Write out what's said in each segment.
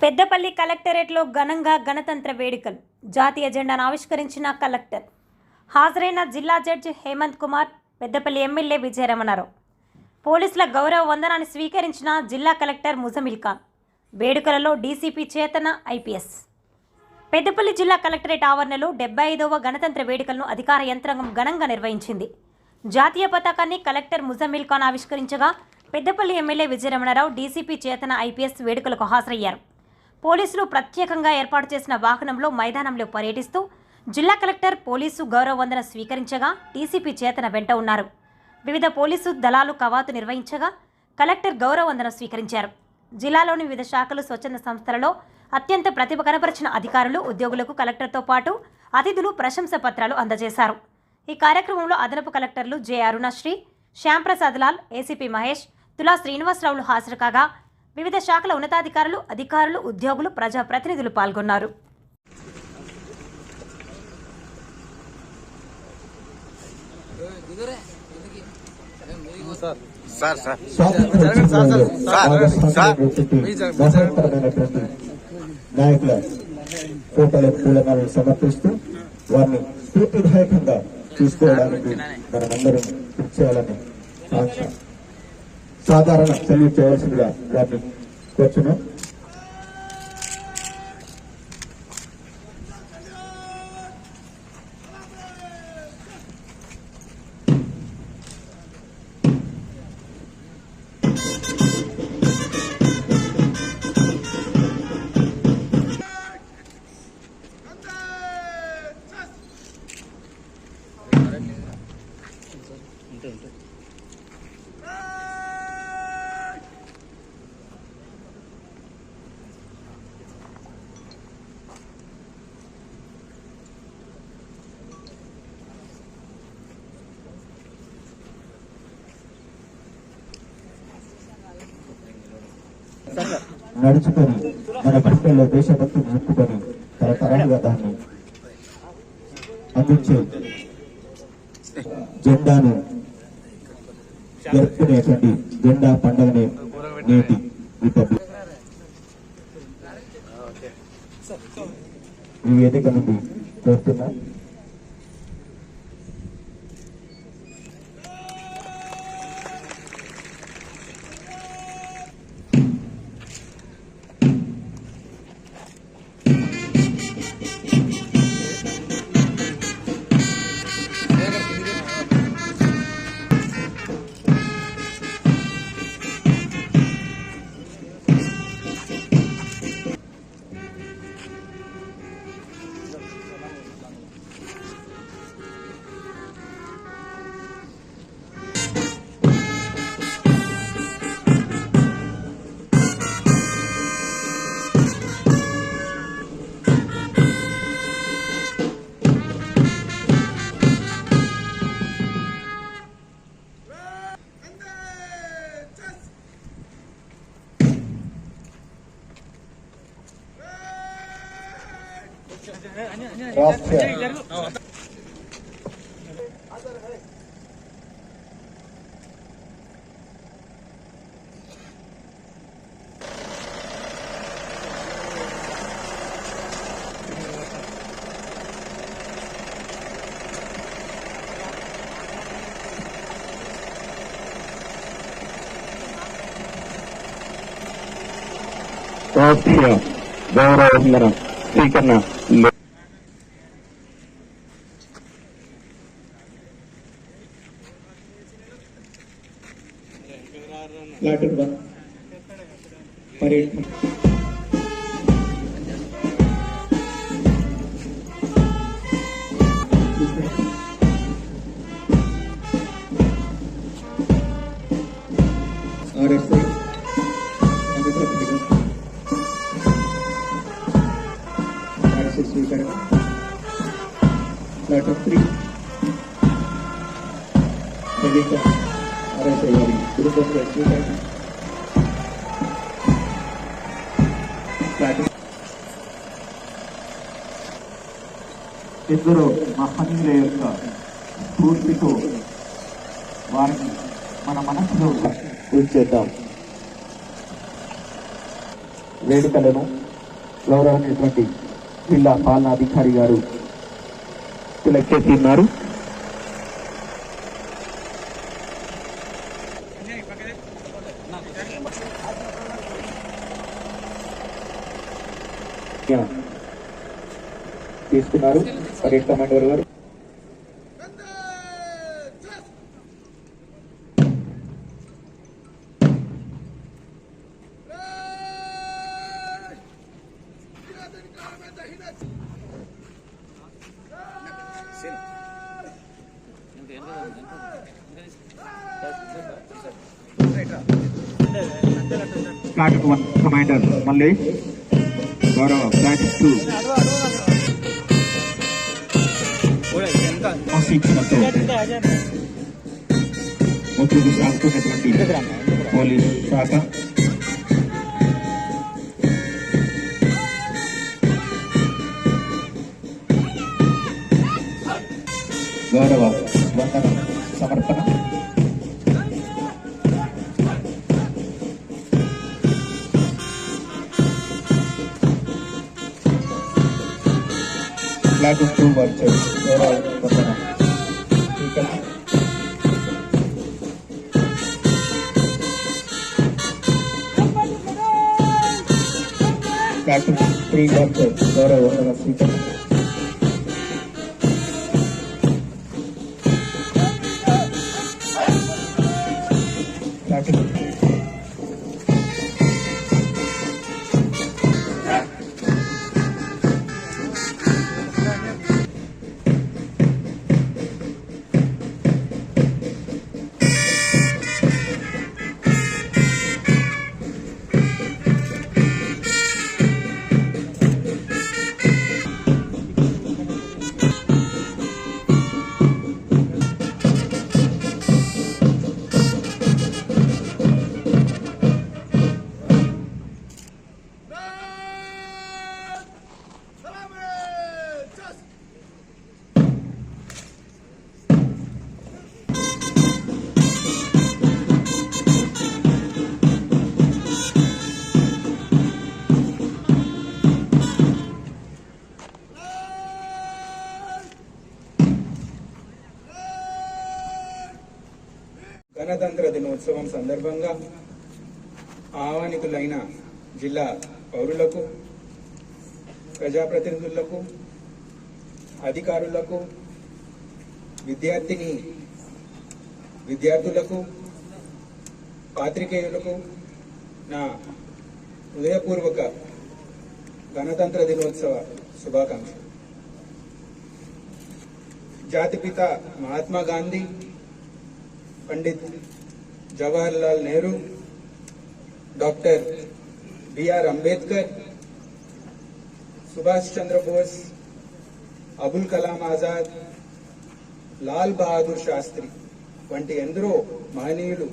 పెద్దపల్లి కలెక్టరేట్లో ఘనంగా గణతంత్ర వేడుకలు. జాతీయ జెండాను ఆవిష్కరించిన కలెక్టర్. హాజరైన జిల్లా జడ్జి హేమంత్ కుమార్, పెద్దపల్లి ఎమ్మెల్యే విజయరమణారావు. పోలీసుల గౌరవ వందనాన్ని స్వీకరించిన జిల్లా collector Muzammil Khan. వేడుకలలో DCP Chetana IPS. Peddapalli జిల్లా కలెక్టరేట్ ఆవరణలో 75వ గణతంత్ర వేడుకలను అధికార యంత్రాంగం ఘనంగా నిర్వహించింది. జాతీయ పతాకాన్ని కలెక్టర్ ముజమిల్ ఖాన్ ఆవిష్కరించగా Peddapalli MLA Vijayaramanarao, DCP Chetana IPS వేడుకలకు హాజరయ్యారు. పోలీసులు ప్రత్యేకంగా ఏర్పాటు చేసిన వాహనంలో మైదానంలో పర్యటిస్తూ జిల్లా కలెక్టర్ పోలీసు గౌరవ వందన స్వీకరించగా డీసీపీ చేతన వెంట ఉన్నారు. వివిధ పోలీసు దళాలు కవాతు నిర్వహించగా కలెక్టర్ గౌరవ వందన స్వీకరించారు. జిల్లాలోని వివిధ శాఖలు, స్వచ్ఛంద సంస్థలలో అత్యంత ప్రతిభ కనపరిచిన అధికారులు, ఉద్యోగులకు కలెక్టర్తో పాటు అతిథులు ప్రశంస పత్రాలు అందజేశారు. ఈ కార్యక్రమంలో అదనపు కలెక్టర్లు జె అరుణశ్రీ, శ్యాంప్రసాద్ లాల్, ఏసీపీ మహేష్, తులా శ్రీనివాసరావులు హాజరు కాగా వివిధ శాఖల ఉన్నతాధికారులు, అధికారులు, ఉద్యోగులు, ప్రజాప్రతినిధులు పాల్గొన్నారు. నాయకుల ఫోటోల పూలమాలను సమర్పిస్తూ వారిని స్ఫూర్తిదాయకంగా చూసుకోవడానికి మనమందరం కృషి చేయాలని సాధారణ సెల్యూట్ చేయవలసిందిగా వారిని కోరుచున్నాం. నడుచుకొని మన గుండెల్లో దేశభక్తి నింపుకొని తరతరాలుగా దాన్ని అందించే జెండాను జరుపుకునేటువంటి జెండా పండుగనే నేటి రిపబ్లిక్. ఈ వేదిక నుండి కోరుతున్నా. రాష్ట్రీయ గౌరవ వందన స్వీకరణ పర్యటన ఆర్ఎస్ఐ స్వీకరణ ప్లాటూన్ 3 ఆర్ఎస్ఐ వారి కుటుంబంలో స్వీకరణ. ఎందరో మహనీయుల యొక్క స్ఫూర్తితో వారిని మన మనసులో ఉంచేద్దాం. వేడుకలను గౌరవమైనటువంటి జిల్లా పాలనాధికారి గారు సెలెక్ట్ చేసి ఉన్నారు. తీసుకున్నారు పరేడ్ కమాండర్ గారు. ఫ్లాగ్ 1 కమాండర్ మళ్ళీ గౌరవ ఫ్లాగ్ 2 శిక్షణతో ముందుకు సాగుతున్నటువంటి పోలీస్ శాఖ గౌరవ వందన సమర్పణ. ఫ్లాగ్ 2 వర్చర్ గౌరవ వందన ఫ్లాగ్ 3 వర్చర్ గౌరవ వందన స్వీకరణ. గణతంత్ర దినోత్సవం సందర్భంగా ఆహ్వానితులైన జిల్లా పౌరులకు, ప్రజాప్రతినిధులకు, అధికారులకు, విద్యార్థులకు, పాత్రికేయులకు నా హృదయపూర్వక గణతంత్ర దినోత్సవ శుభాకాంక్షలు. జాతిపిత మహాత్మా గాంధీ, पंडित जवाहरलाल नेहरू, डॉक्टर बी.आर. अंबेडकर, सुभाष चंद्र बोस, अबुल कलाम आजाद, लाल बहादुर शास्त्री వంటి ఎందరో మహనీయులు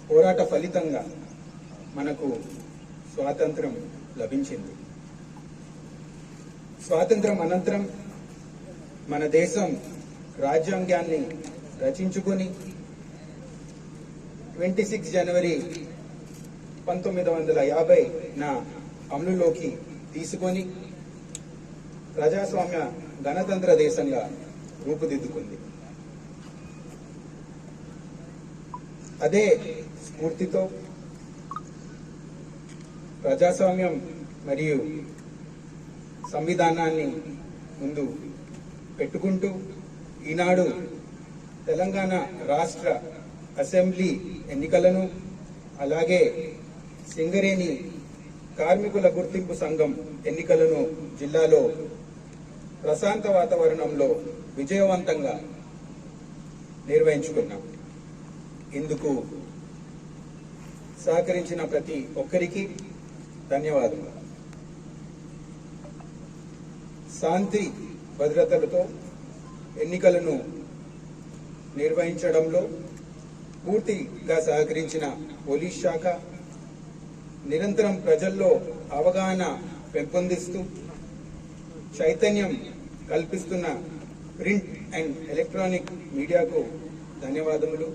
పోరాట ఫలితంగా మనకు స్వాతంత్రం లభించింది. స్వాతంత్రం అనంతరం మన దేశం రాజ్యాంగాన్ని రచించుకొని 26 జనవరి 1950 అమలులోకి తీసుకొని ప్రజాస్వామ్య గణతంత్ర దేశంగా రూపుదిద్దుకుంది. అదే స్ఫూర్తితో ప్రజాస్వామ్యం మరియు సంవిధానాన్ని ముందు పెట్టుకుంటూ ఈనాడు తెలంగాణ రాష్ట్ర అసెంబ్లీ ఎన్నికలను, అలాగే సింగరేణి కార్మికుల గుర్తింపు సంఘం ఎన్నికలను జిల్లాలో ప్రశాంత వాతావరణంలో విజయవంతంగా నిర్వహించుకున్నాం. ఇందుకు సహకరించిన ప్రతి ఒక్కరికి ధన్యవాదాలు. శాంతి భద్రతలతో ఎన్నికలను నిర్వహించడంలో పూర్తిగా సహకరించిన పోలీస్ శాఖ నిరంతరం ప్రజల్లో అవగాహన పెంపొందిస్తూ చైతన్యం కల్పిస్తున్న ప్రింట్ అండ్ ఎలక్ట్రానిక్ మీడియాకు ధన్యవాదములు.